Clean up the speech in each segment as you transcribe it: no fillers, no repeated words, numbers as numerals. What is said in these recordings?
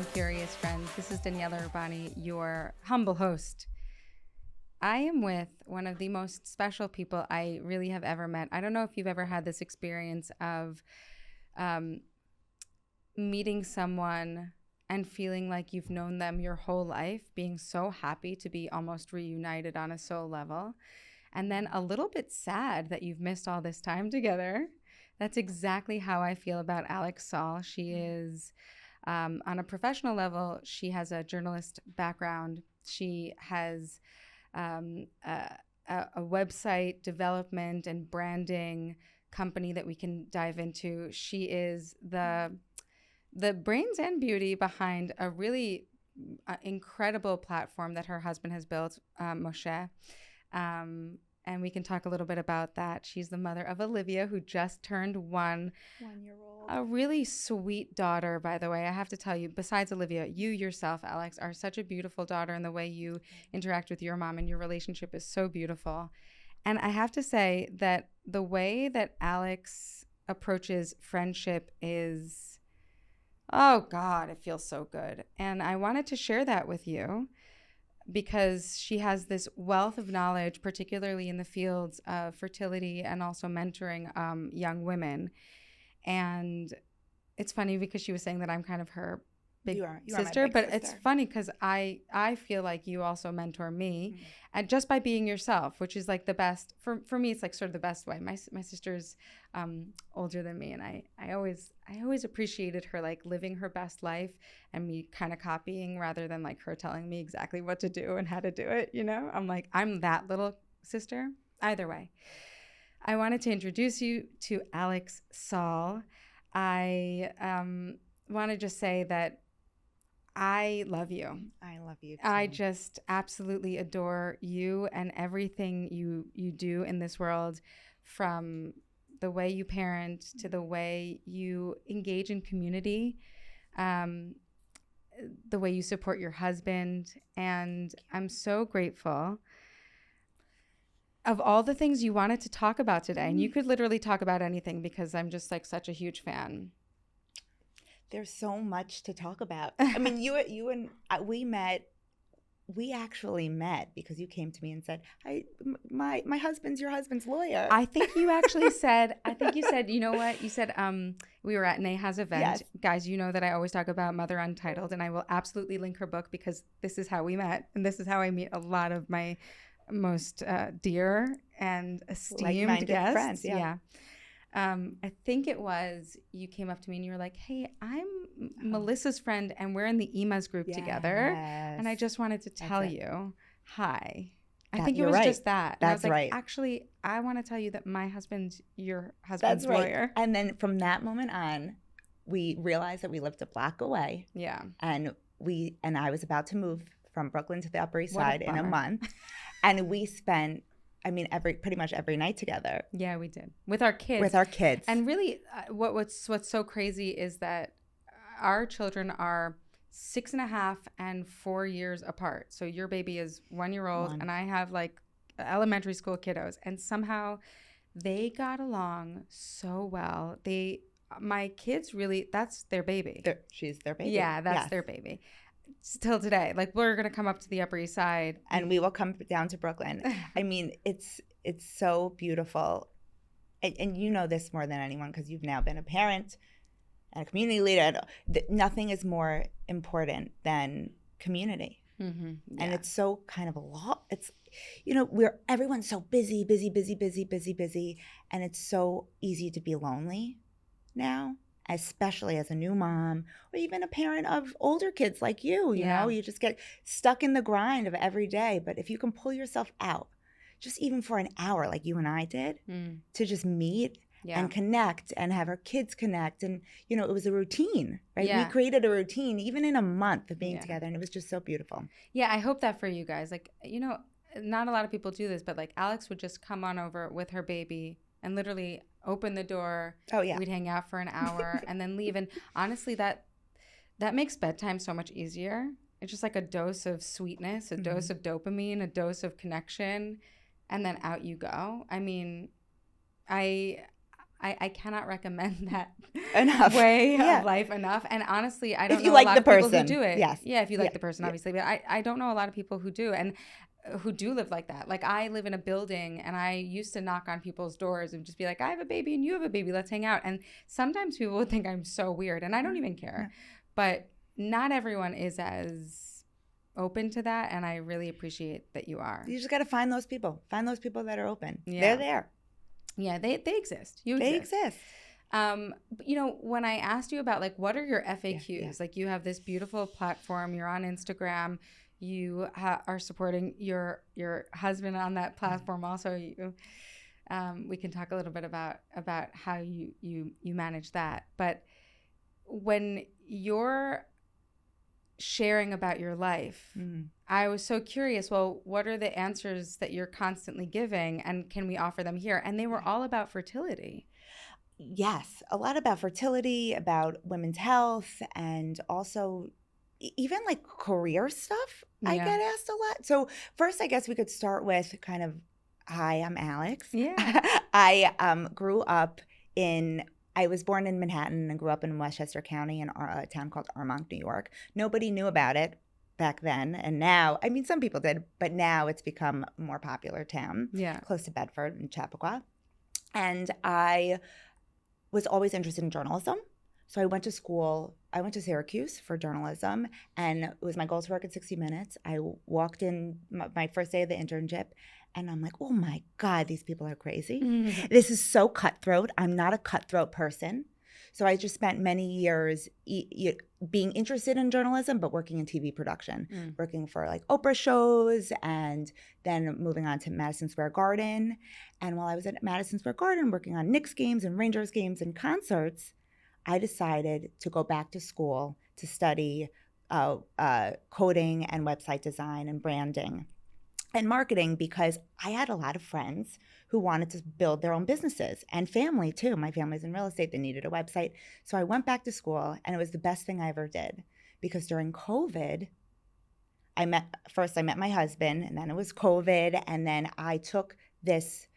curious friends. This is Daniella Rabbani, your humble host. I am with one of the most special people I really have ever met. I don't know if you've ever had this experience of meeting someone and feeling like you've known them your whole life, being so happy to be almost reunited on a soul level, and then a little bit sad that you've missed all this time together. That's exactly how I feel about Alex Saul. She is, on a professional level, she has a journalist background. She has a website development and branding company that we can dive into. She is the brains and beauty behind a really incredible platform that her husband has built, Moshe. And we can talk a little bit about that. She's the mother of Olivia, who just turned 1-year-old. A really sweet daughter, by the way. I have to tell you, besides Olivia, you yourself, Alex, are such a beautiful daughter, and the way you interact with your mom and your relationship is so beautiful. And I have to say that the way that Alex approaches friendship is, oh God, it feels so good. And I wanted to share that with you, because she has this wealth of knowledge, particularly in the fields of fertility and also mentoring young women. And it's funny because she was saying that I'm kind of her big sister, but it's funny because I feel like you also mentor me, and just by being yourself, which is like the best for me. It's like sort of the best way. My sister's older than me, and I always appreciated her like living her best life and me kind of copying rather than like her telling me exactly what to do and how to do it. You know, I'm like, I'm that little sister. Either way, I wanted to introduce you to Alex Saul. I want to just say that I love you. I love you too. I just absolutely adore you and everything you do in this world, from the way you parent to the way you engage in community, the way you support your husband. And I'm so grateful. Of all the things you wanted to talk about today, and you could literally talk about anything because I'm just like such a huge fan. There's so much to talk about. I mean, you and we actually met because you came to me and said, my husband's your husband's lawyer. I think you actually said, you know what? You said we were at Neha's event. Yes. Guys, you know that I always talk about Mother Untitled, and I will absolutely link her book because this is how we met, and this is how I meet a lot of my most dear and esteemed guests. Friends, yeah. I think it was you came up to me and you were like, hey, I'm Melissa's friend and we're in the EMA's group together. And I just wanted to tell you, hi. I think it was just that. And I was like, right. Actually, I want to tell you that my husband's your husband's lawyer. And then from that moment on, we realized that we lived a block away. Yeah. And I was about to move from Brooklyn to the Upper East Side in a month. And we spent, pretty much every night together. Yeah, we did. With our kids. And really, what's so crazy is that our children are 6.5 and 4 years apart. So your baby is 1 year old, and I have like elementary school kiddos. And somehow they got along so well. My kids really, that's their baby. She's their baby. Yeah, that's their baby. Still today, like we're gonna come up to the Upper East Side, and we will come down to Brooklyn. I mean, it's so beautiful, and you know this more than anyone because you've now been a parent and a community leader. Nothing is more important than community, and it's so kind of a lot. It's everyone's so busy, and it's so easy to be lonely now. Especially as a new mom or even a parent of older kids like you know, you just get stuck in the grind of every day. But if you can pull yourself out, just even for an hour like you and I did, to just meet and connect and have our kids connect. And, it was a routine, right? Yeah. We created a routine even in a month of being together, and it was just so beautiful. Yeah, I hope that for you guys. Like, not a lot of people do this, but like Alex would just come on over with her baby and literally open the door. Oh, yeah. We'd hang out for an hour and then leave. And honestly, that makes bedtime so much easier. It's just like a dose of sweetness, a dose of dopamine, a dose of connection, and then out you go. I mean, I cannot recommend that Enough. way Yeah. of life enough. And honestly, I don't If you know like a lot the of people person. who do it. Yes. Yeah, if you like Yeah. the person, Yeah. obviously. But I don't know a lot of people who do. And who do live like that. Like I live in a building and I used to knock on people's doors and just be like, I have a baby and you have a baby. Let's hang out. And sometimes people would think I'm so weird and I don't even care. Yeah. But not everyone is as open to that. And I really appreciate that you are. You just got to find those people. Find those people that are open. Yeah. They're there. Yeah, they exist. They exist. But, you know, when I asked you about like, what are your FAQs? Yeah. Like you have this beautiful platform. You're on Instagram. You are supporting your husband on that platform. Also, we can talk a little bit about how you manage that. But when you're sharing about your life, I was so curious. Well, what are the answers that you're constantly giving, and can we offer them here? And they were all about fertility. Yes, a lot about fertility, about women's health, and also even like career stuff. Yeah. I get asked a lot. So first, I guess we could start with kind of, hi, I'm Alex. Yeah. I grew up I was born in Manhattan and grew up in Westchester County in a town called Armonk, New York. Nobody knew about it back then. And now, I mean, some people did, but now it's become a more popular town. Yeah. Close to Bedford and Chappaqua. And I was always interested in journalism. So I went to school. I went to Syracuse for journalism, and it was my goal to work at 60 Minutes. I walked in my first day of the internship, and I'm like, oh my God, these people are crazy. This is so cutthroat. I'm not a cutthroat person. So I just spent many years being interested in journalism, but working in TV production, working for like Oprah shows, and then moving on to Madison Square Garden. And while I was at Madison Square Garden, working on Knicks games and Rangers games and concerts, I decided to go back to school to study coding and website design and branding and marketing, because I had a lot of friends who wanted to build their own businesses, and family too. My family's in real estate. They needed a website. So I went back to school, and it was the best thing I ever did, because during COVID, I met my husband, and then it was COVID, and then I took this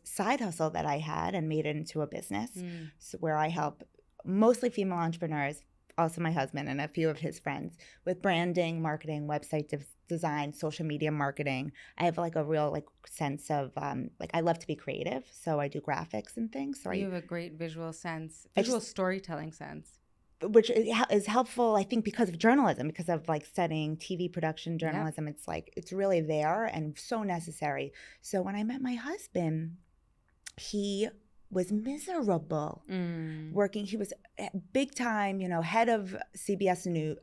side hustle that I had and made it into a business, so where I help mostly female entrepreneurs, also my husband and a few of his friends, with branding, marketing, website design, social media marketing. I have like a real like sense of like I love to be creative, so I do graphics and things. So you have a great visual storytelling sense, which is helpful, I think, because of journalism, because of like studying TV production journalism. It's like it's really there and so necessary. So when I met my husband, he was miserable working. He was big time, head of CBS News,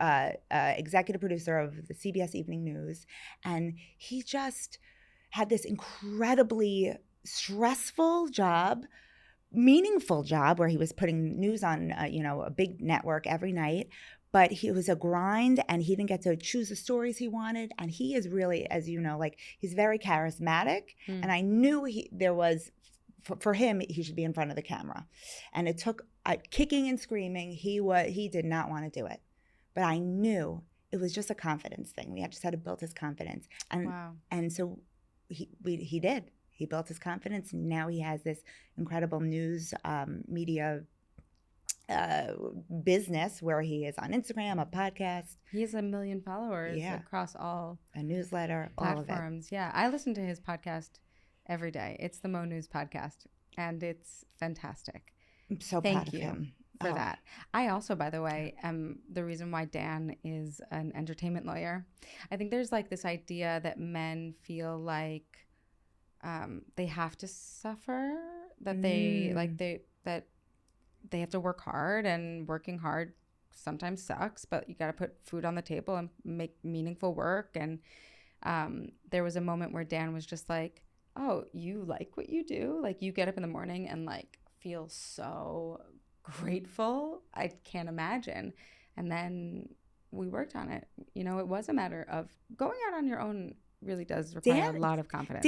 executive producer of the CBS Evening News. And he just had this incredibly stressful job, meaningful job, where he was putting news on, a big network every night. But he was a grind, and he didn't get to choose the stories he wanted. And he is really, as you know, like he's very charismatic. And I knew there was, for him, he should be in front of the camera. And it took kicking and screaming. He did not want to do it. But I knew it was just a confidence thing. We just had to build his confidence. And so he did. He built his confidence, and now he has this incredible news media business where he is on Instagram, a podcast. He has 1 million followers across all a newsletter, platforms. All of it. Yeah, I listen to his podcast every day. It's the Mo News podcast, and it's fantastic. I'm so Thank proud of you him for that. I also, by the way, am the reason why Dan is an entertainment lawyer. I think there's like this idea that men feel like they have to suffer, that they have to work hard, and working hard sometimes sucks, but you got to put food on the table and make meaningful work. And there was a moment where Dan was just like, oh, you like what you do? Like you get up in the morning and like feel so grateful. I can't imagine. And then we worked on it. It was a matter of going out on your own really does require a lot of confidence.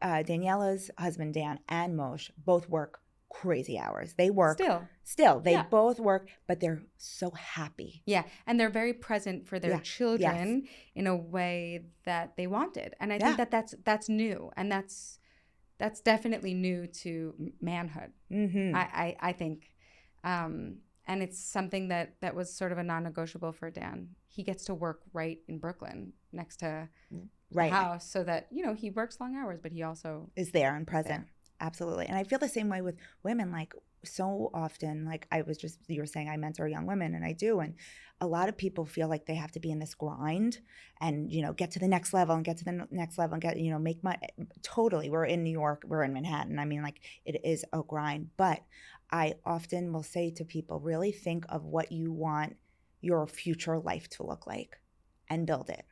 Daniella's husband, Dan, and Moshe both work crazy hours. They work still. They both work, but they're so happy. Yeah, and they're very present for their children in a way that they wanted. And I think that's new, and that's that's definitely new to manhood. Mm-hmm. I think. And it's something that was sort of a non-negotiable for Dan. He gets to work right in Brooklyn next to the house, so that, you know, he works long hours, but he also is there and present. Absolutely. And I feel the same way with women. Like, so often, like you were saying, I mentor young women, and I do. And a lot of people feel like they have to be in this grind and, you know, get to the next level and get to the next level and get, you know, make money. Totally. We're in New York. We're in Manhattan. I mean, like, it is a grind. But I often will say to people, really think of what you want your future life to look like and build it.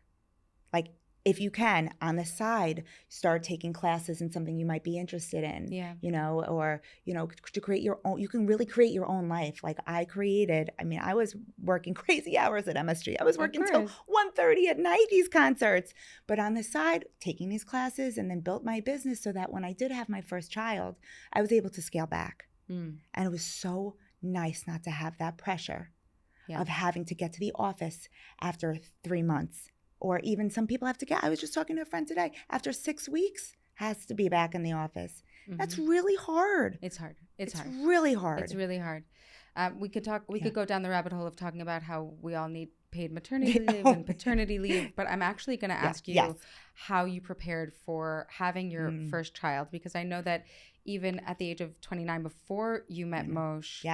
Like, if you can, on the side, start taking classes in something you might be interested in, you know, or, you know, to create your own, you can really create your own life. Like I was working crazy hours at MSG. I was working till 1:30 at night, these concerts. But on the side, taking these classes, and then built my business so that when I did have my first child, I was able to scale back. And it was so nice not to have that pressure of having to get to the office after 3 months. Or even some people have to I was just talking to a friend today, after 6 weeks, has to be back in the office. That's really hard. It's hard. It's hard. Really hard. It's really hard. We could go down the rabbit hole of talking about how we all need paid maternity leave and paternity leave, but I'm actually going to ask you how you prepared for having your first child, because I know that even at the age of 29, before you met Moshe,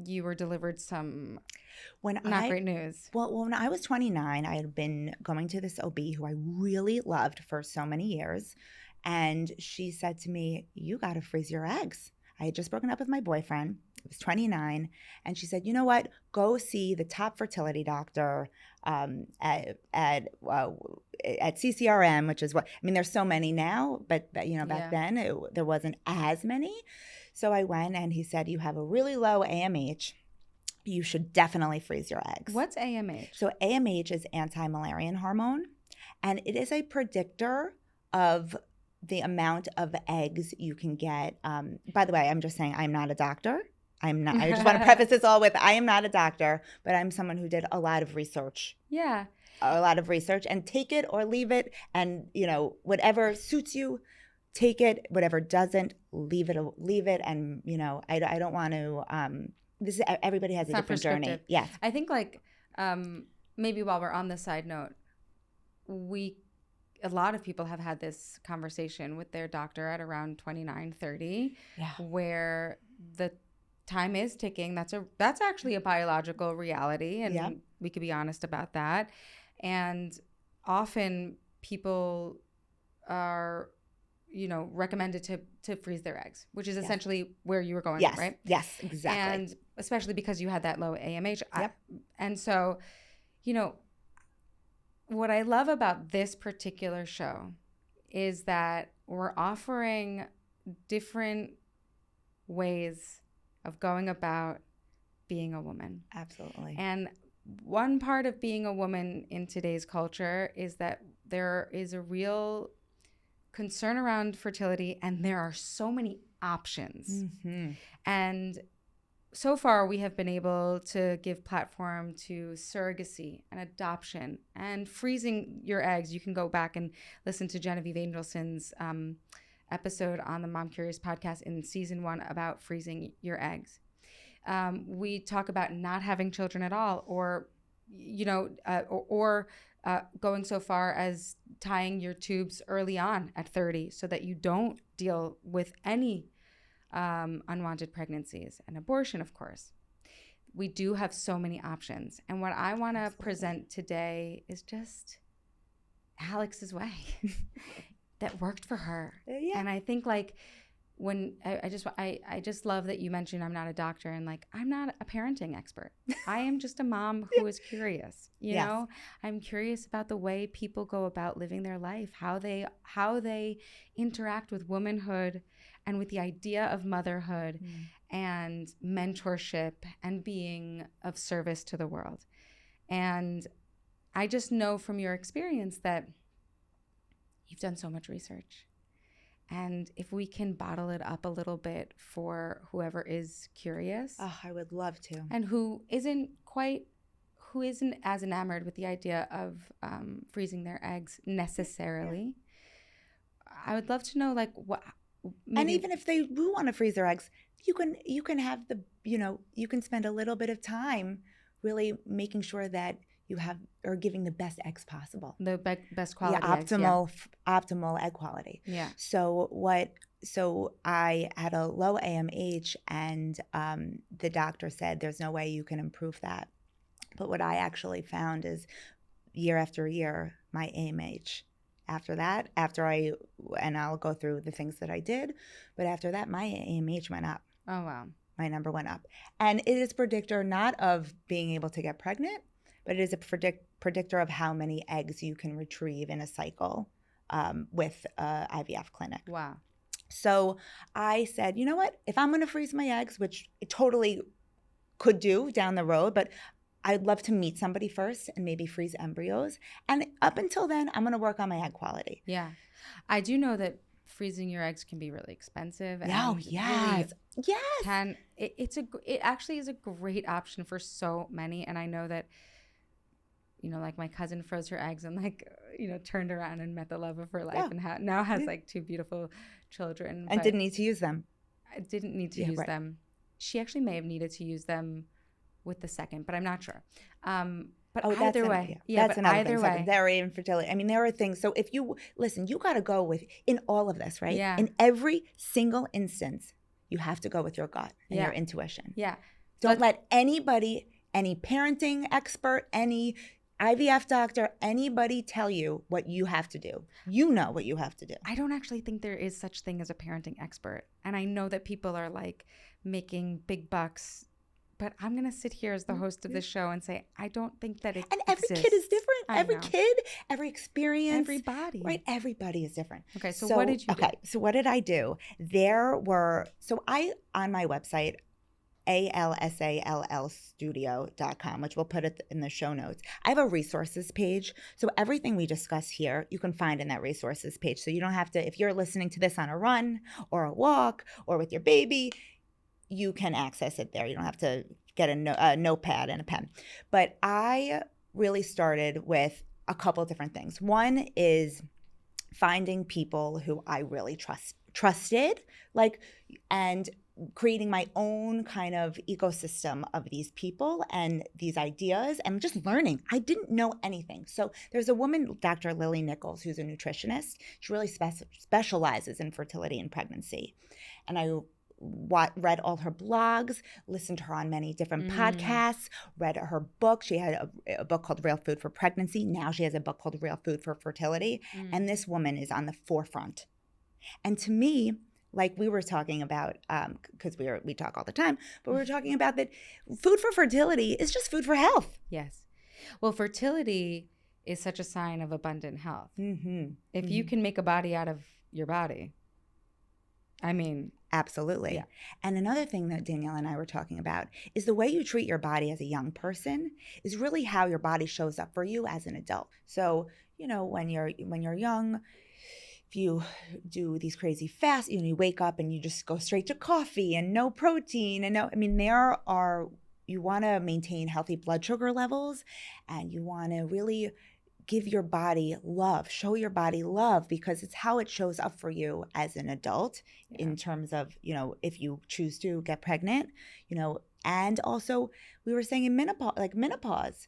you were delivered some great news. Well, when I was 29, I had been going to this OB who I really loved for so many years. And she said to me, you got to freeze your eggs. I had just broken up with my boyfriend. I was 29. And she said, you know what? Go see the top fertility doctor at CCRM, which is there's so many now, but you know, back then there wasn't as many. So I went, and he said, you have a really low AMH. You should definitely freeze your eggs. What's AMH? So AMH is anti-Müllerian hormone, and it is a predictor of the amount of eggs you can get. By the way, I'm just saying, I'm not a doctor. I just want to preface this all with, I am not a doctor, but I'm someone who did a lot of research. Yeah. A lot of research, and take it or leave it, and, you know, whatever suits you, take it. Whatever doesn't, leave it. And, you know, I don't want to, everybody has a different journey. Yes. I think, like, maybe while we're on this side note, a lot of people have had this conversation with their doctor at around 29, 30, where the time is ticking. That's actually a biological reality, and we could be honest about that. And often people are, you know, recommended to freeze their eggs, which is essentially where you were going, right? Yes, exactly. And especially because you had that low AMH. And so, you know, what I love about this particular show is that we're offering different ways of going about being a woman. Absolutely. And one part of being a woman in today's culture is that there is a real concern around fertility, and there are so many options. And so far, we have been able to give platform to surrogacy and adoption and freezing your eggs. You can go back and listen to Genevieve Angelson's episode on the Mom Curious podcast in season 1 about freezing your eggs. We talk about not having children at all, or, you know, or going so far as tying your tubes early on at 30 so that you don't deal with any unwanted pregnancies, and abortion, of course. We do have so many options. And what I want to present today is just Alex's way that worked for her. And I think, like, when I just love that you mentioned I'm not a doctor, and, like, I'm not a parenting expert. I am just a mom who is curious. You know, I'm curious about the way people go about living their life, how they interact with womanhood and with the idea of motherhood and mentorship and being of service to the world. And I just know from your experience that you've done so much research. And if we can bottle it up a little bit for whoever is curious. Oh, I would love to. And who isn't as enamored with the idea of freezing their eggs necessarily. I would love to know, like, what. Maybe, and even if they do want to freeze their eggs, you can have you can spend a little bit of time really making sure that you have or giving the best eggs possible. the best quality Yeah, eggs. optimal egg quality. Yeah. So I had a low AMH, and the doctor said there's no way you can improve that. But what I actually found is year after year, my AMH. After that, and I'll go through the things that I did, but after that, my AMH went up. Oh, wow. My number went up. And it is a predictor not of being able to get pregnant, but it is a predictor of how many eggs you can retrieve in a cycle with IVF clinic. Wow. So I said, you know what? If I'm going to freeze my eggs, which I totally could do down the road, but I'd love to meet somebody first and maybe freeze embryos. And up until then, I'm going to work on my egg quality. Yeah. I do know that freezing your eggs can be really expensive. Oh, and yes. Really Yes. It actually is a great option for so many. And I know that, like my cousin froze her eggs and turned around and met the love of her life, and now has like 2 beautiful children. And didn't need to use them. I didn't need to use them. She actually may have needed to use them with the second, but I'm not sure. But either way, that's another either thing. way, Secondary infertility. I mean, there are things. So if you listen, you got to go with in all of this, right? Yeah. In every single instance, you have to go with your gut and your intuition. Yeah. Don't let anybody, any parenting expert, any IVF doctor, anybody tell you what you have to do. You know what you have to do. I don't actually think there is such thing as a parenting expert, and I know that people are like making big bucks. But I'm going to sit here as the host of this show and say, I don't think that it And every exists. kid is different. Every kid, every experience. Everybody. Right? Everybody is different. Okay, so what did you do? Okay, so what did I do? On my website, alsallstudio.com, which we'll put it in the show notes. I have a resources page. So everything we discuss here, you can find in that resources page. So you don't have to, if you're listening to this on a run or a walk or with your baby, you can access it there. You don't have to get a notepad and a pen. But I really started with a couple of different things. One is finding people who I really trusted, and creating my own kind of ecosystem of these people and these ideas and just learning. I didn't know anything. So there's a woman, Dr. Lily Nichols, who's a nutritionist. She really specializes in fertility and pregnancy. And I read all her blogs, listened to her on many different podcasts, read her book. She had a book called Real Food for Pregnancy. Now she has a book called Real Food for Fertility. And this woman is on the forefront. And to me, like we were talking about, because we talk all the time, but we were talking about that food for fertility is just food for health. Yes. Well, fertility is such a sign of abundant health. Mm-hmm. If you can make a body out of your body, I mean... Absolutely. Yeah. And another thing that Danielle and I were talking about is the way you treat your body as a young person is really how your body shows up for you as an adult. So, when you're young, if you do these crazy fasts, you wake up and you just go straight to coffee and no protein and you want to maintain healthy blood sugar levels, and you want to really give your body love, show your body love, because it's how it shows up for you as an adult in terms of, if you choose to get pregnant, and also we were saying in menopause.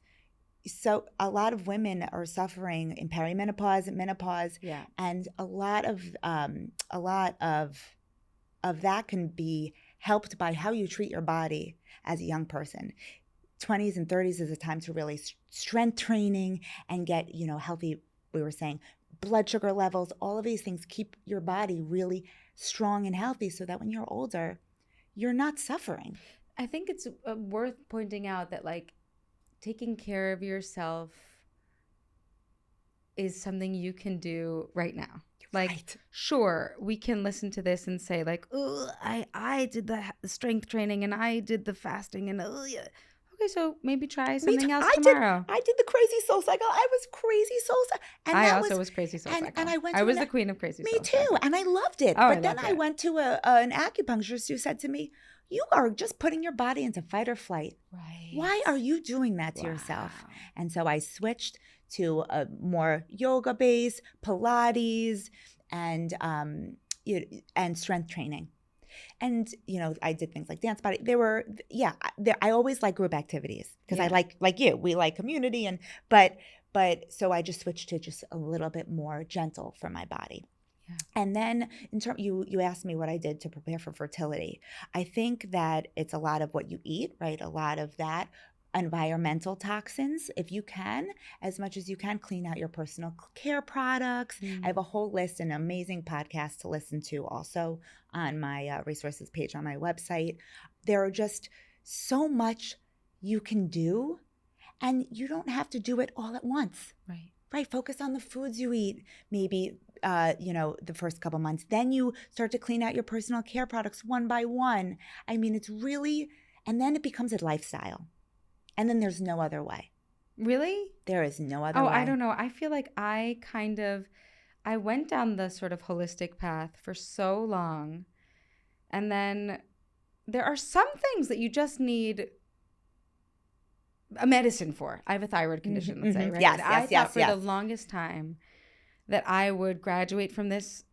So a lot of women are suffering in perimenopause and menopause, and a lot of that can be helped by how you treat your body as a young person. 20s and 30s is a time to really strength training and get, healthy, we were saying, blood sugar levels. All of these things keep your body really strong and healthy so that when you're older, you're not suffering. I think it's worth pointing out that, taking care of yourself is something you can do right now. Sure, we can listen to this and say, I did the strength training and I did the fasting and okay, so maybe try something else tomorrow. I did the crazy soul cycle. I was crazy soul cycle. I also was crazy soul cycle. And I was the queen of crazy soul cycle. Me too. And I loved it. Oh, but then I went to an acupuncturist who said to me, you are just putting your body into fight or flight. Right. Why are you doing that to yourself? And so I switched to a more yoga-based, Pilates, and and strength training. And, I did things like dance body. I always like group activities because I like you, we like community. But so I just switched to just a little bit more gentle for my body. Yeah. And then you asked me what I did to prepare for fertility. I think that it's a lot of what you eat, right? A lot of that. Environmental toxins, if you can, as much as you can, clean out your personal care products. I have a whole list and amazing podcast to listen to also on my resources page on my website. There are just so much you can do, and you don't have to do it all at once. Right. Focus on the foods you eat, maybe the first couple months. Then you start to clean out your personal care products one by one. I mean, it's really, and then it becomes a lifestyle. And then there's no other way. Really? There is no other way. Oh, I don't know. I feel like I went down the sort of holistic path for so long. And then there are some things that you just need a medicine for. I have a thyroid condition, let's say, right? Yes, I thought for the longest time that I would graduate from this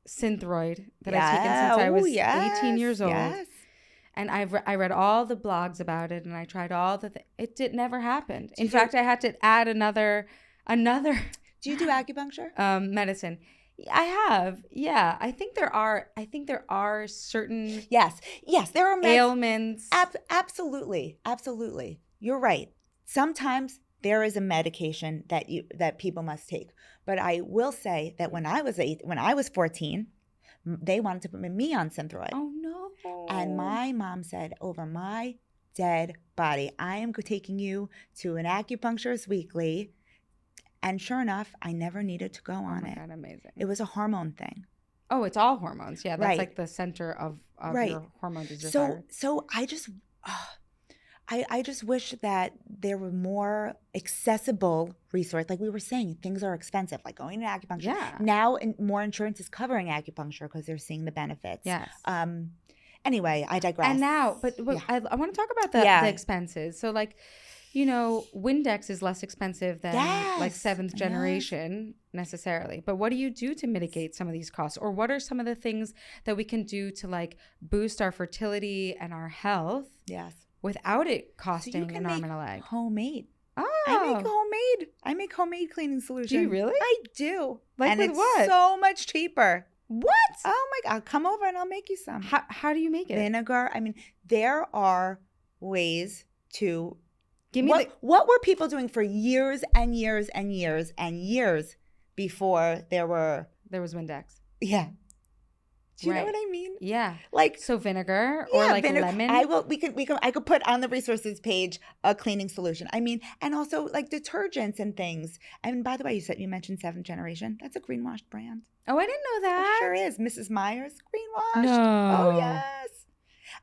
Synthroid that I've taken since I was 18 years old. Yes. And I read all the blogs about it, and I tried all the things. Never happened. In fact, I had to add another. Do you do acupuncture? Medicine. I have. Yeah. I think there are certain. Yes. There are ailments. Absolutely. You're right. Sometimes there is a medication that people must take, but I will say that when I was 14, they wanted to put me on Synthroid. Oh no. And my mom said, over my dead body, I am taking you to an acupuncturist weekly. And sure enough, I never needed to go on it. God, amazing. It was a hormone thing. Oh, it's all hormones. Yeah, that's like the center of your hormone desire. So I just wish that there were more accessible resources. Like we were saying, things are expensive, like going to acupuncture. Yeah. Now more insurance is covering acupuncture because they're seeing the benefits. Yes. Anyway, I digress. And now, I want to talk about the expenses. So like, Windex is less expensive than like 7th generation necessarily. But what do you do to mitigate some of these costs? Or what are some of the things that we can do to like boost our fertility and our health? Yes. Without it costing an arm and a leg. Homemade. Oh. I make homemade cleaning solutions. Do you really? I do. Like and with it's what? So much cheaper. What? Oh my God. Come over and I'll make you some. How do you make it? Vinegar. I mean, there are ways to give me what were people doing for years and years and years and years before there was Windex. Yeah. Do you know what I mean? Yeah. Like so vinegar or like lemon. I could put on the resources page a cleaning solution. I mean, and also like detergents and things. And by the way, you mentioned 7th generation. That's a greenwashed brand. Oh, I didn't know that. It sure is. Mrs. Meyer's greenwashed. No. Oh yes.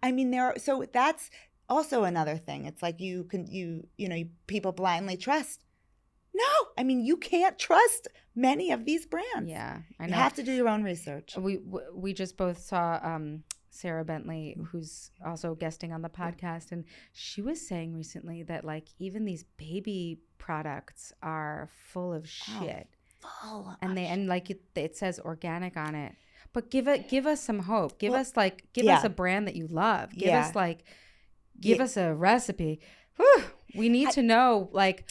I mean so that's also another thing. It's like people blindly trust. No, I mean, you can't trust many of these brands. Yeah, I know. You have to do your own research. We just both saw Sarah Bentley, who's also guesting on the podcast, and she was saying recently that like even these baby products are full of shit. And like it says organic on it. But give us some hope. Give us a brand that you love. Give us a recipe. Whew, we need to know like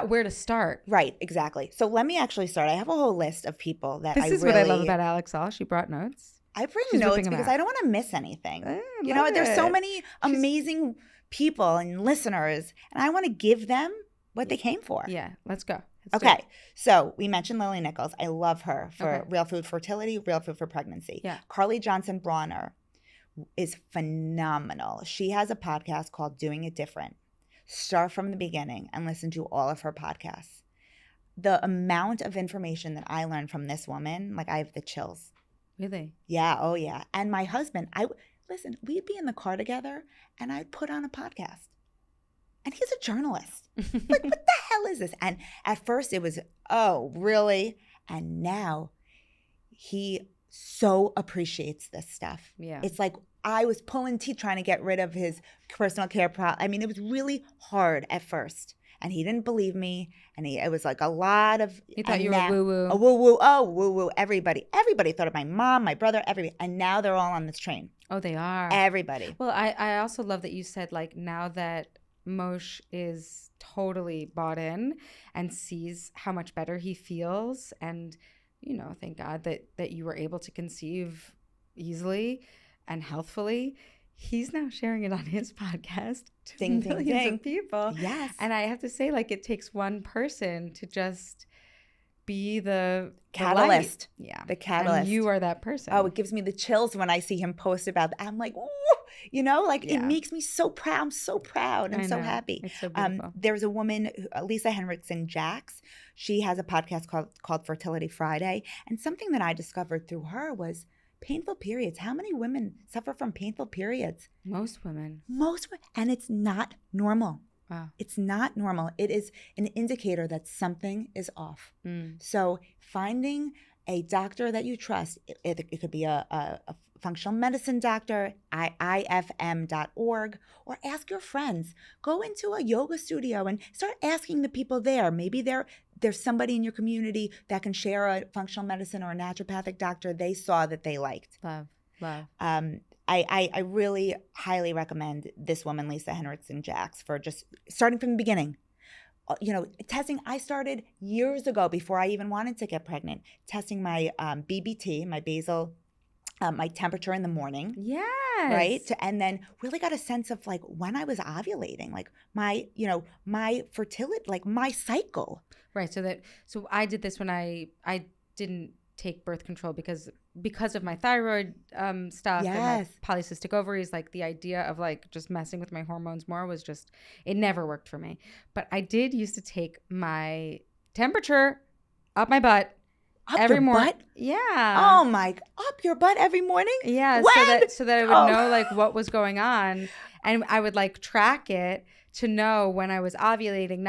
where to start. Right, exactly. So let me actually start. I have a whole list of people that This is what I love about Alex All. She brought notes. I bring notes because I don't want to miss anything. There's so many amazing people and listeners, and I want to give them what they came for. Yeah, let's go. Okay, so we mentioned Lily Nichols. I love her for Real Food Fertility, Real Food for Pregnancy. Yeah. Carly Johnson Bronner is phenomenal. She has a podcast called Doing It Different. Start from the beginning and listen to all of her podcasts. The amount of information that I learned from this woman, like I have the chills. Really? Yeah. Oh, yeah. And my husband, we'd be in the car together and I'd put on a podcast. And he's a journalist. Like, what the hell is this? And at first it was, oh, really? And now he so appreciates this stuff. Yeah. It's like I was pulling teeth trying to get rid of his personal care I mean, it was really hard at first. and he didn't believe me, and it was like a lot of. He thought you were woo-woo. A woo-woo. Oh, woo-woo. Everybody thought of my mom, my brother, everybody. And now they're all on this train. Oh, they are. Everybody. Well, I also love that you said, like, now that Moshe is totally bought in and sees how much better he feels, and, you know, thank God that you were able to conceive easily and healthfully. He's now sharing it on his podcast to millions of people. Yes. And I have to say, like, it takes one person to just be the catalyst. Yeah. The catalyst. And you are that person. Oh, it gives me the chills when I see him post about that. I'm like, ooh, you know, like it makes me so proud. I'm so proud. I'm so happy. It's so beautiful. There's a woman, Lisa Henriksen-Jax. She has a podcast called Fertility Friday. And something that I discovered through her was painful periods. How many women suffer from painful periods? Most women. And it's not normal. Wow. It's not normal. It is an indicator that something is off. So finding a doctor that you trust, it could be a functional medicine doctor, ifm.org, or ask your friends. Go into a yoga studio and start asking the people there. Maybe there's somebody in your community that can share a functional medicine or a naturopathic doctor they saw that they liked. Love. I really highly recommend this woman, Lisa Henriksen-Jax, for just starting from the beginning. You know, testing, I started years ago before I even wanted to get pregnant, testing my BBT, my basal, my temperature in the morning. Yes. Right? And then really got a sense of like when I was ovulating, like my fertility, like my cycle. Right. So I did this when I didn't take birth control because of my thyroid stuff and my polycystic ovaries. Like the idea of like just messing with my hormones more was just, it never worked for me. But I did used to take my temperature up my butt every morning. Yeah. Oh my, up your butt every morning? Yeah. So that I would know like what was going on, and I would like track it to know when I was ovulating,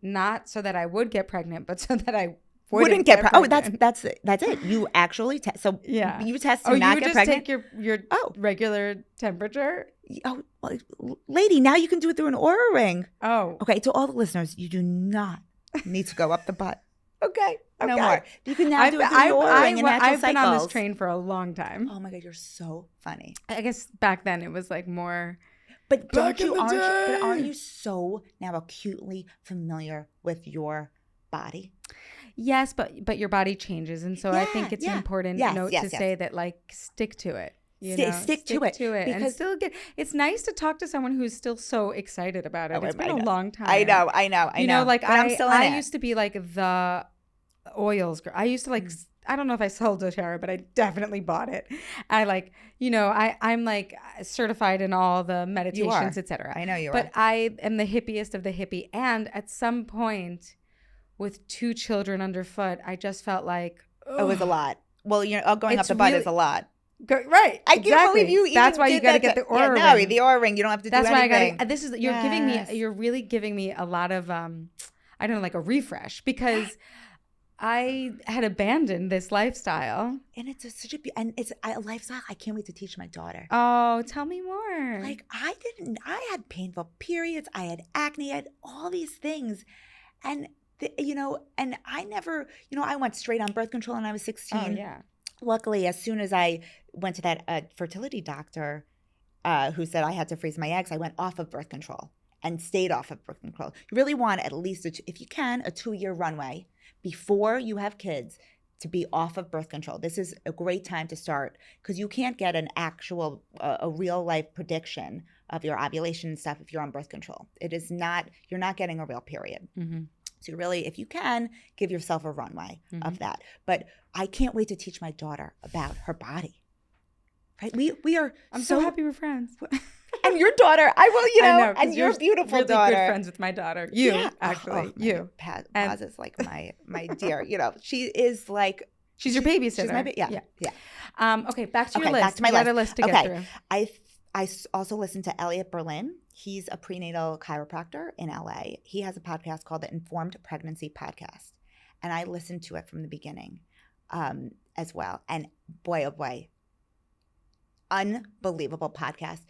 not so that I would get pregnant, but so that I wouldn't get pregnant. Oh, that's it. You actually test. So you test to not get pregnant. You just take your regular temperature. Oh, well, lady, now you can do it through an Oura ring. Oh, okay. To all the listeners, you do not need to go up the butt. Okay. No more. You can now do it through an Oura ring and natural cycles. I've been on this train for a long time. Oh my God, you're so funny. I guess back then it was like more. But aren't you so now acutely familiar with your body? Yes, but your body changes, and so I think it's an important note to say that, like, stick to it. Stick to it, and still get. It's nice to talk to someone who's still so excited about it. It's been a long time. I know. You know, like I used to be like the oils girl. I used to like. I don't know if I sold doTERRA, but I definitely bought it. I'm like certified in all the meditations, etc. I know you are. But I am the hippiest of the hippie, and at some point, with 2 children underfoot, I just felt like it was a lot. Well, going up the butt is a lot. Right. I can't believe you even That's why you got to get the Oura ring. No, the Oura ring. You don't have to do anything. That's why I got to. You're really giving me a lot of, I don't know, like a refresh, because I had abandoned this lifestyle. And it's it's a lifestyle I can't wait to teach my daughter. Oh, tell me more. Like I had painful periods. I had acne. I had all these things. And and I never, I went straight on birth control when I was 16. Oh, yeah. Luckily, as soon as I went to that fertility doctor who said I had to freeze my eggs, I went off of birth control and stayed off of birth control. You really want at least, if you can, a 2-year runway before you have kids to be off of birth control. This is a great time to start because you can't get an actual, a real life prediction of your ovulation and stuff if you're on birth control. You're not getting a real period. Mm-hmm. So really, if you can, give yourself a runway of that. But I can't wait to teach my daughter about her body. Right? We are. I'm so happy we're friends. And your daughter, I will, I know, and your beautiful really daughter. Good friends with my daughter. Actually, you. Paz is like my dear. She is like. She's your babysitter. She's my yeah. Okay, back to your list. Back to my list. A list to get through. I also listened to Elliot Berlin. He's a prenatal chiropractor in LA. He has a podcast called the Informed Pregnancy Podcast. And I listened to it from the beginning as well. And boy, oh boy, unbelievable podcast.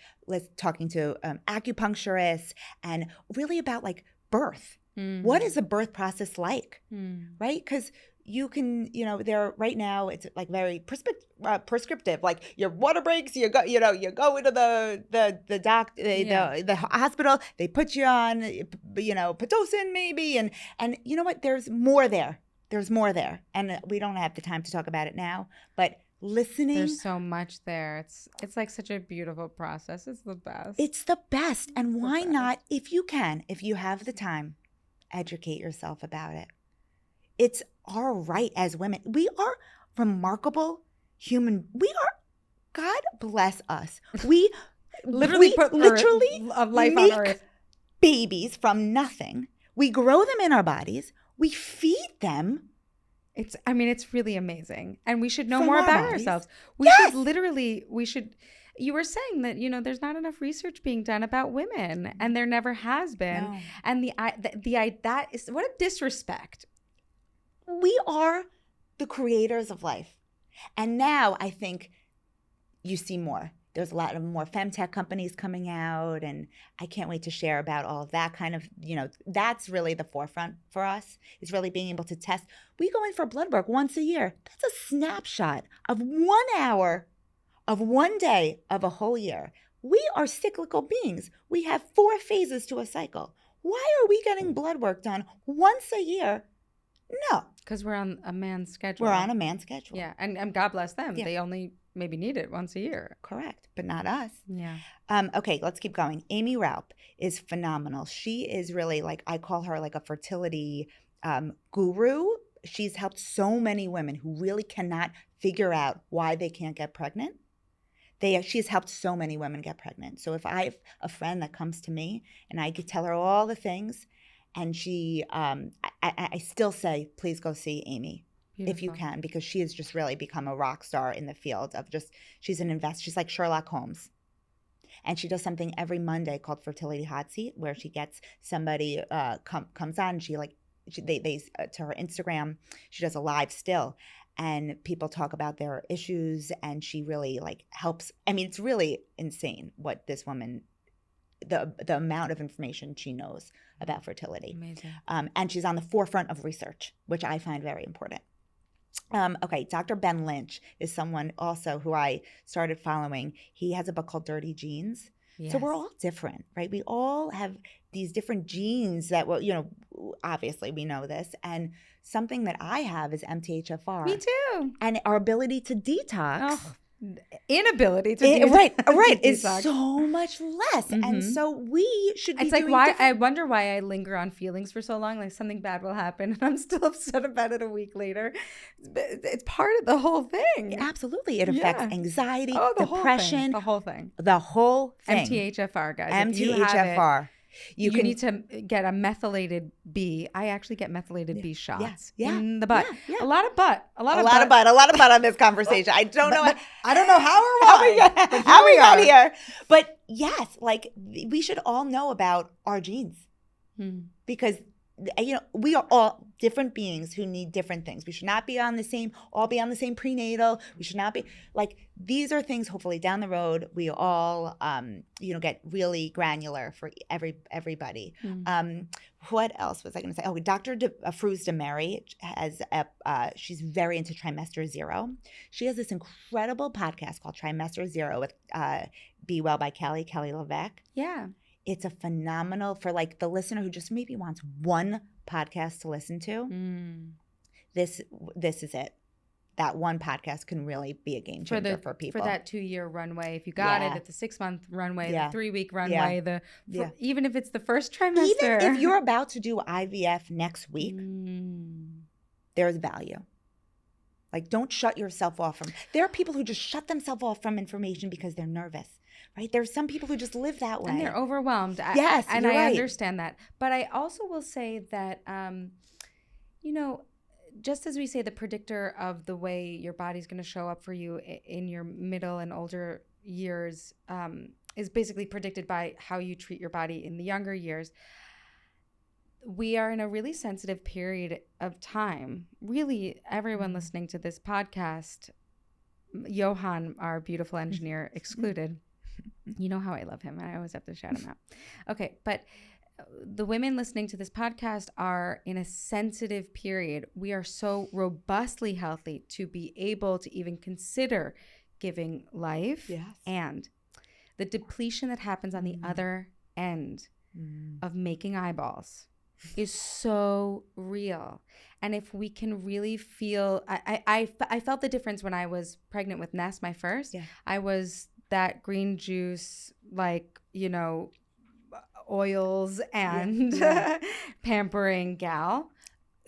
Talking to acupuncturists and really about like birth. What is the birth process like, right? Because you can, there right now it's like very prescriptive. Like your water breaks, you go into the hospital. They put you on, Pitocin maybe, and you know what? There's more there. And we don't have the time to talk about it now, but listening. There's so much there. It's like such a beautiful process. It's the best. It's the best. And why not, if you have the time, educate yourself about it. It's our right as women. We are remarkable human. God bless us. We literally put a life make on earth. Babies from nothing. We grow them in our bodies. We feed them. It's really amazing. And we should know From more our about bodies. ourselves. You were saying that, there's not enough research being done about women, and there never has been. No. And that is, what a disrespect. We are the creators of life. And now I think you see more. There's a lot of more femtech companies coming out, and I can't wait to share about all of that kind of, that's really the forefront for us, is really being able to test. We go in for blood work once a year. That's a snapshot of 1 hour of 1 day of a whole year. We are cyclical beings. We have 4 phases to a cycle. Why are we getting blood work done once a year? No. Because we're on a man's schedule. We're on a man's schedule. Yeah, and God bless them. Yeah. They only maybe need it once a year. Correct, but not us. Yeah. Okay, let's keep going. Amy Raup is phenomenal. She is really I call her like a fertility guru. She's helped so many women who really cannot figure out why they can't get pregnant. She's helped so many women get pregnant. So if I have a friend that comes to me and I could tell her all the things, and she, I still say, please go see Amy. Beautiful. If you can, because she has just really become a rock star in the field of she's an investor. She's like Sherlock Holmes. And she does something every Monday called Fertility Hot Seat, where she gets somebody comes on. They to her Instagram, she does a live still, and people talk about their issues, and she really helps. I mean, it's really insane what this woman, the amount of information she knows about fertility. Amazing. And she's on the forefront of research, which I find very important. Okay, Dr. Ben Lynch is someone also who I started following. He has a book called Dirty Genes. Yes. So we're all different, right? We all have these different genes that, obviously we know this. And something that I have is MTHFR. Me too. And our ability to detox. Oh. Inability to do right is so much less. Mm-hmm. And so we should be doing why different. I wonder why I linger on feelings for so long, like something bad will happen and I'm still upset about it a week later. It's part of the whole thing. Absolutely. It affects anxiety, The depression, whole thing. MTHFR, guys. MTHFR. You need to get a methylated B. I actually get methylated B shots in the butt. Yeah. A lot of butt on this conversation. I don't know. I don't know how or why. How we got here. But yes, we should all know about our genes because we are all different beings who need different things. We should not be all be on the same prenatal. We should not be these are things hopefully down the road we all get really granular for everybody. What else was I going to say? Oh, Dr. Fruz DeMary has she's very into Trimester Zero. She has this incredible podcast called Trimester Zero with Be Well by Kelly Levesque. Yeah. It's a phenomenal for the listener who just maybe wants one podcast to listen to. This is it. That one podcast can really be a game changer for people. For that 2-year runway, if you got it, it's a 6-month runway, the 3-week runway, even if it's the first trimester. Even if you're about to do IVF next week, there's value. Don't shut yourself off from. There are people who just shut themselves off from information because they're nervous. Right? There's some people who just live that way. And they're overwhelmed. Yes, and I understand that. But I also will say that, just as we say the predictor of the way your body's going to show up for you in your middle and older years is basically predicted by how you treat your body in the younger years. We are in a really sensitive period of time. Really, everyone listening to this podcast, Johan, our beautiful engineer, excluded. You know how I love him. I always have to shout him out. Okay, but the women listening to this podcast are in a sensitive period. We are so robustly healthy to be able to even consider giving life. Yes. And the depletion that happens on the other end of making eyeballs is so real. And if we can really feel, I felt the difference when I was pregnant with Ness, my first. Yeah. I was that green juice, like, you know, oils and pampering gal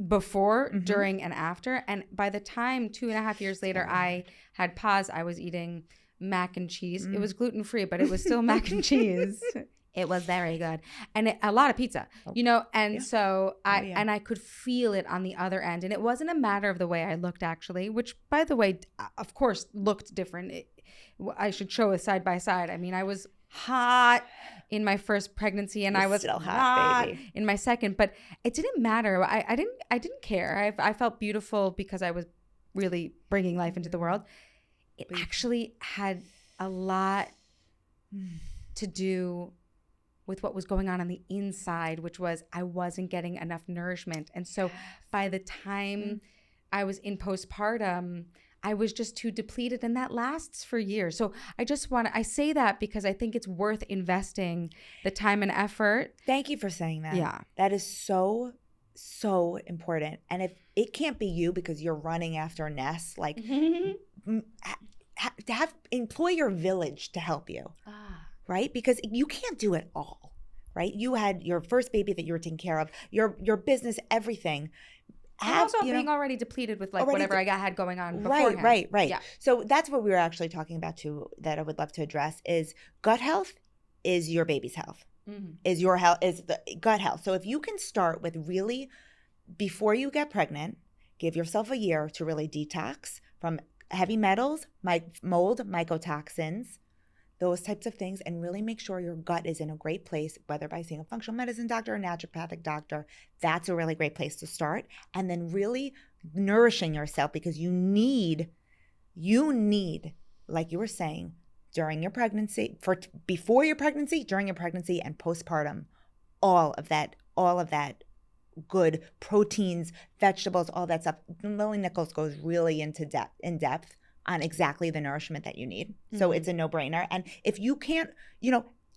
before, during, and after. And by the time 2.5 years later, I had paused, I was eating mac and cheese. It was gluten-free, but it was still mac and cheese. It was very good. And a lot of pizza, you know? And so I could feel it on the other end. And it wasn't a matter of the way I looked, actually, which, by the way, of course, looked different. I should show a side by side. I mean, I was hot in my first pregnancy, and I was still hot, baby, in my second, but it didn't matter. I didn't care. I felt beautiful because I was really bringing life into the world. It actually had a lot to do with what was going on the inside, which was I wasn't getting enough nourishment. And so by the time I was in postpartum, I was just too depleted, and that lasts for years. So I say that because I think it's worth investing the time and effort. Thank you for saying that. Yeah. That is so, so important. And if it can't be you because you're running after Ness, like employ your village to help you, right? Because you can't do it all, right? You had your first baby that you were taking care of, your business, everything. Also being already depleted with like whatever I had going on beforehand. Right. Yeah. So that's what we were actually talking about too, that I would love to address is gut health is your baby's health, is your health, is the gut health. So if you can start with really, before you get pregnant, give yourself a year to really detox from heavy metals, mold, mycotoxins, those types of things, and really make sure your gut is in a great place, whether by seeing a functional medicine doctor or a naturopathic doctor. That's a really great place to start. And then really nourishing yourself, because you need, like you were saying, during your pregnancy, before your pregnancy, during your pregnancy, and postpartum, all of that good proteins, vegetables, all that stuff. Lily Nichols goes really in depth on exactly the nourishment that you need. So it's a no-brainer. And if you can't,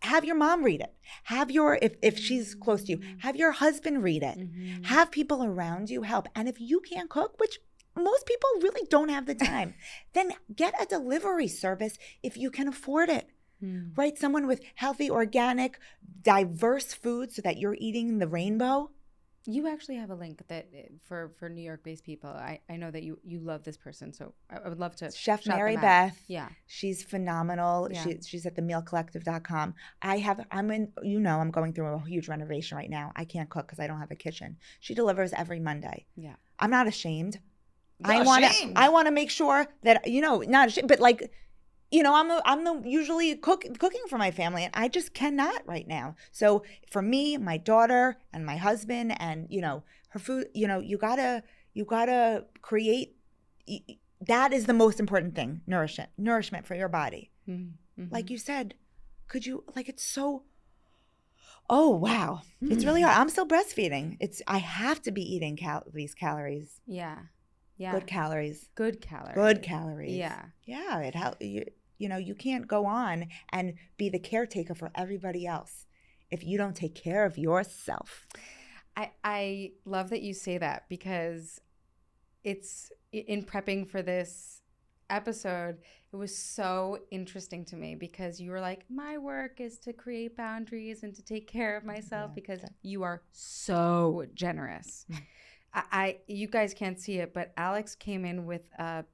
have your mom read it. Have if she's close to you, have your husband read it. Have people around you help. And if you can't cook, which most people really don't have the time, then get a delivery service if you can afford it. Right? Someone with healthy, organic, diverse food so that you're eating the rainbow. You actually have a link that for New York-based people. I know that you love this person, so I would love to Chef shout Mary them Beth. out. Yeah, she's phenomenal. Yeah. She's at themealcollective.com. I'm going through a huge renovation right now. I can't cook because I don't have a kitchen. She delivers every Monday. Yeah, I'm not ashamed. I want to make sure that not ashamed, but like. I'm the usually cooking for my family, and I just cannot right now. So for me, my daughter and my husband and, her food, you gotta create, that is the most important thing, nourishment for your body. Like you said, it's so, oh, wow. It's really hard. I'm still breastfeeding. I have to be eating these calories. Yeah. Good calories. Yeah. Yeah. It helps you. You can't go on and be the caretaker for everybody else if you don't take care of yourself. I love that you say that, because it's in prepping for this episode, it was so interesting to me, because you were like, my work is to create boundaries and to take care of myself, because you are so generous. You guys can't see it, but Alex came in with a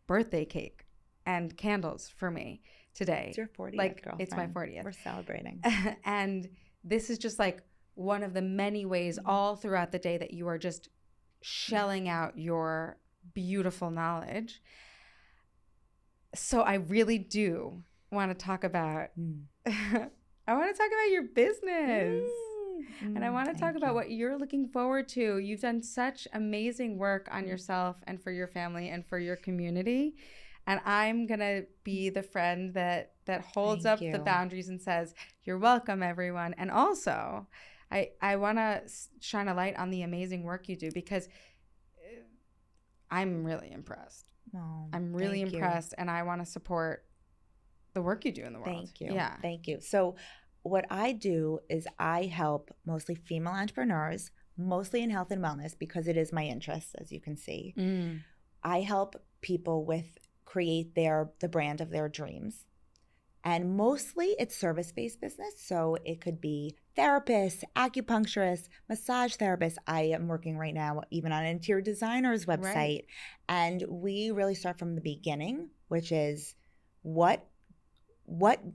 birthday cake and candles for me today. It's your 40th, girlfriend. It's my 40th. We're celebrating. And this is just like one of the many ways all throughout the day that you are just shelling out your beautiful knowledge. So I really do want to talk about, I want to talk about your business. And I want to talk about what you're looking forward to. You've done such amazing work on yourself and for your family and for your community. And I'm going to be the friend that holds up the boundaries and says, you're welcome, everyone. And also, I want to shine a light on the amazing work you do, because I'm really impressed. Oh, I'm really thank you. impressed, and I want to support the work you do in the world. Thank you. Yeah. Thank you. So what I do is I help mostly female entrepreneurs, mostly in health and wellness, because it is my interest, as you can see. I help people create the brand of their dreams. And mostly it's service-based business. So it could be therapists, acupuncturists, massage therapists. I am working right now even on an interior designer's website. Right. And we really start from the beginning, which is what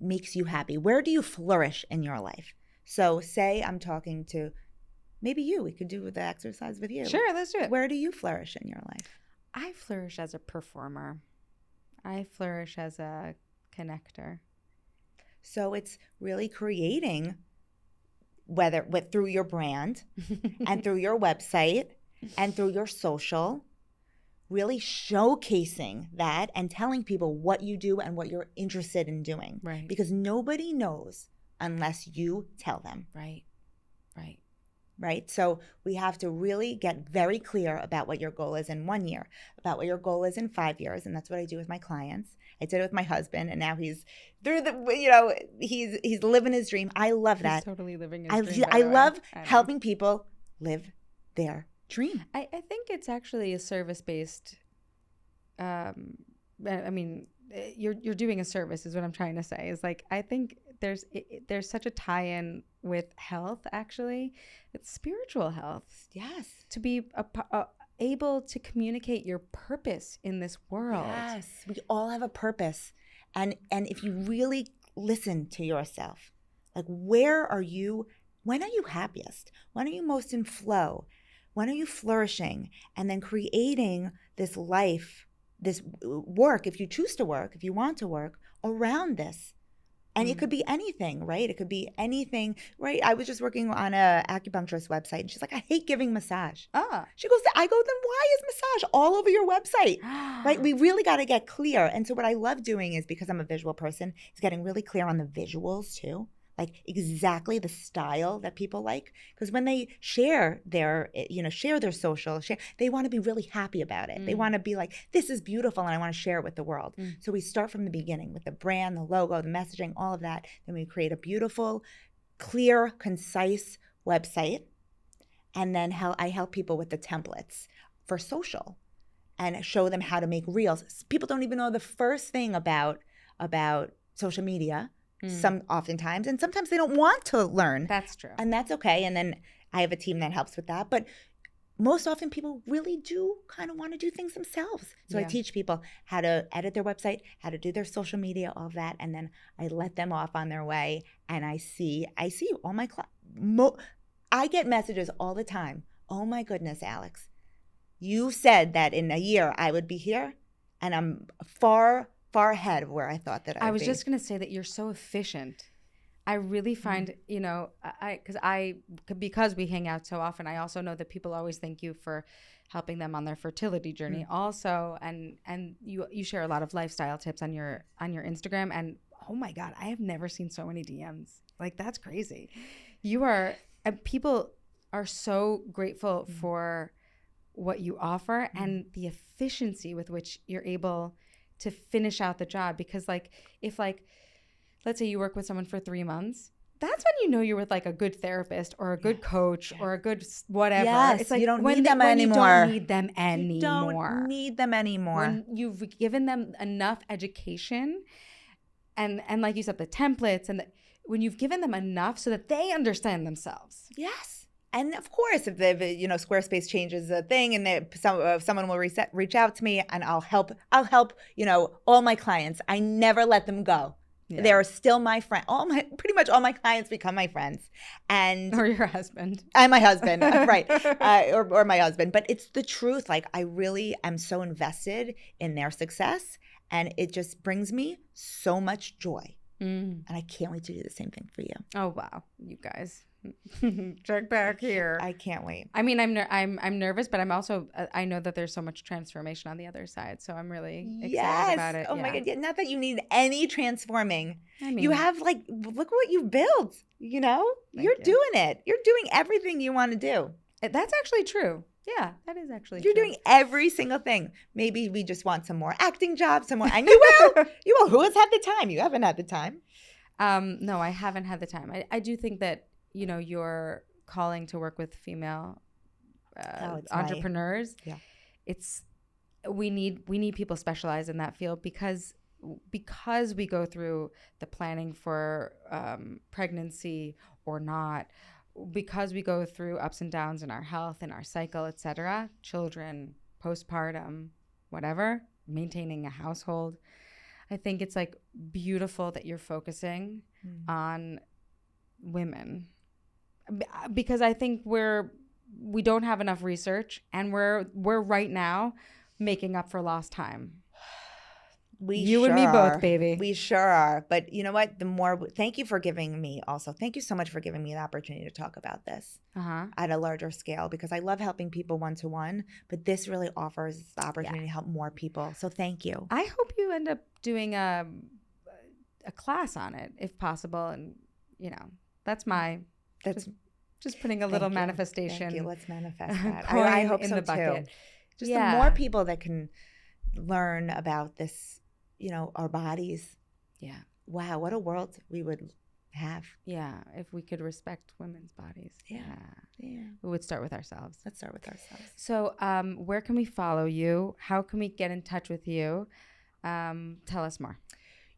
makes you happy? Where do you flourish in your life? So say I'm talking to maybe you. We could do the exercise with you. Sure, let's do it. Where do you flourish in your life? I flourish as a performer. I flourish as a connector. So it's really creating, through your brand and through your website and through your social, really showcasing that and telling people what you do and what you're interested in doing. Right. Because nobody knows unless you tell them. Right. Right. Right? So we have to really get very clear about what your goal is in 1 year, about what your goal is in 5 years. And that's what I do with my clients. I did it with my husband, and now he's he's living his dream. I love that. He's totally living his dream. I love helping people live their dream. I think it's actually a service-based, I mean, you're doing a service is what I'm trying to say. Is like, I think there's such a tie-in with health, actually. It's spiritual health. Yes. To be able to communicate your purpose in this world. Yes. We all have a purpose. And if you really listen to yourself, like, when are you happiest? When are you most in flow? When are you flourishing? And then creating this life, this work, if you choose to work, if you want to work around this. And it could be anything, right? It could be anything, right? I was just working on a acupuncturist website, and she's like, I hate giving massage. She goes, I go, then why is massage all over your website? Right? We really got to get clear. And so what I love doing is, because I'm a visual person, is getting really clear on the visuals too. Like exactly the style that people like. Because when they share their social, they want to be really happy about it. They want to be like, this is beautiful and I want to share it with the world. So we start from the beginning with the brand, the logo, the messaging, all of that. Then we create a beautiful, clear, concise website. And then I help people with the templates for social and show them how to make reels. People don't even know the first thing about social media. Oftentimes, and sometimes they don't want to learn. That's true. And that's okay. And then I have a team that helps with that. But most often people really do kind of want to do things themselves. So I teach people how to edit their website, how to do their social media, all of that. And then I let them off on their way. And I see all my I get messages all the time. Oh my goodness, Alex, you said that in a year I would be here, and I'm far ahead of where I thought that I'd be. I was just going to say that you're so efficient. I really find, because we hang out so often, I also know that people always thank you for helping them on their fertility journey also. And you share a lot of lifestyle tips on your Instagram. And oh my God, I have never seen so many DMs. Like, that's crazy. People are so grateful for what you offer and the efficiency with which you're able to finish out the job. Because if let's say you work with someone for 3 months, that's when you know you're with like a good therapist or a good coach or a good whatever. Yes, it's like you don't need them anymore. You don't need them anymore. You don't need them anymore. When you've given them enough education and like you said, the templates when you've given them enough so that they understand themselves. Yes. And of course, if Squarespace changes a thing, and someone will reach out to me, and I'll help. All my clients. I never let them go. Yeah. They are still my friend. Pretty much all my clients become my friends, or your husband. And my husband, right? Or my husband. But it's the truth. Like, I really am so invested in their success, and it just brings me so much joy. And I can't wait to do the same thing for you. Oh wow, you guys. Check back here. I can't wait. I mean, I'm nervous, but I'm also I know that there's so much transformation on the other side, so I'm really excited about it. Oh my God. Yeah, not that you need any transforming. I mean, You have look what you've built. You know, you're doing it. You're doing everything you want to do. That's actually true. Yeah, that is actually You're true. doing every single thing. Maybe we just want some more acting jobs, some more. And you will. You will. Who has had the time? You haven't had the time. No, I haven't had the time. I do think that, your calling to work with female entrepreneurs. We need people specialized in that field because we go through the planning for pregnancy or not, because we go through ups and downs in our health and our cycle, etc., children, postpartum, whatever, maintaining a household. I think it's beautiful that you're focusing on women, because I think we don't have enough research, and we're right now making up for lost time. You and me both, baby. We sure are. But you know what? Thank you for giving me also. Thank you so much for giving me the opportunity to talk about this at a larger scale, because I love helping people one-to-one, but this really offers the opportunity to help more people. So thank you. I hope you end up doing a class on it if possible. And, that's just putting a little manifestation. Thank you. Let's manifest that. I hope so too. Just the more people that can learn about this, our bodies. Yeah. Wow, what a world we would have. Yeah, if we could respect women's bodies. Yeah. We would start with ourselves. Let's start with ourselves. So where can we follow you? How can we get in touch with you? Tell us more.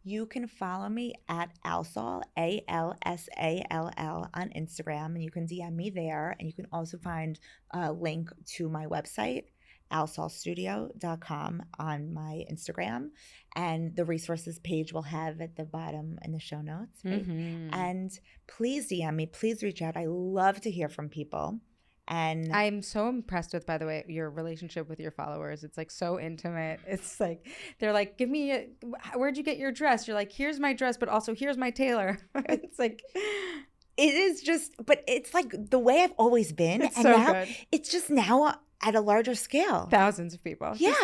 You can follow me at Alsall, ALSALL, on Instagram, and you can DM me there. And you can also find a link to my website, alsallstudio.com, on my Instagram, and the resources page will have at the bottom in the show notes. Right? And please DM me, please reach out. I love to hear from people. And I'm so impressed with, by the way, your relationship with your followers. It's so intimate. It's they're like, give me where'd you get your dress? You're like, here's my dress, but also here's my tailor. It's it is just, but it's the way I've always been. It's and so now good. It's just now at a larger scale. Thousands of people. Yeah.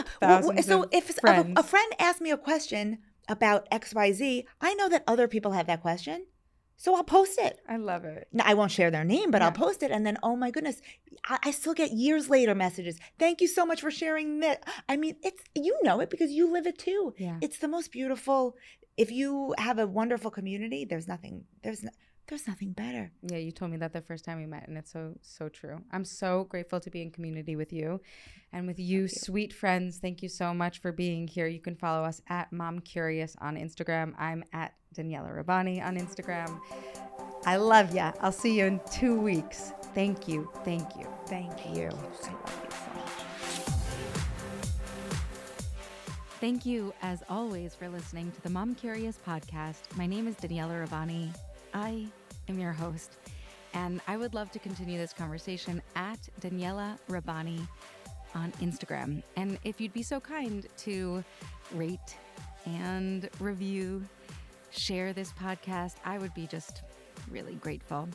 So if a friend asks me a question about XYZ, I know that other people have that question. So I'll post it. I love it. Now, I won't share their name, but I'll post it. And then, oh my goodness, I still get years later messages. Thank you so much for sharing that. I mean, you know it because you live it too. Yeah. It's the most beautiful. If you have a wonderful community, there's nothing better. Yeah, you told me that the first time we met, and it's so true. I'm so grateful to be in community with you and with you, sweet friends. Thank you so much for being here. You can follow us at Mom Curious on Instagram. I'm at Daniella Rabbani on Instagram. I love ya. I'll see you in 2 weeks. Thank you. Thank you. Thank you. I love you so much. Thank you, as always, for listening to the Mom Curious podcast. My name is Daniella Rabbani. I am your host, and I would love to continue this conversation at Daniella Rabbani on Instagram. And if you'd be so kind to rate and review, share this podcast, I would be just really grateful.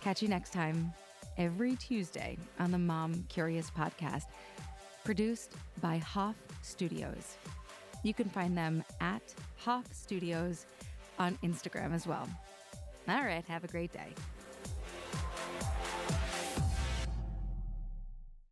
Catch you next time, every Tuesday on the Mom Curious podcast, produced by Hoff Studios. You can find them at Hoff Studios on Instagram as well. All right, have a great day.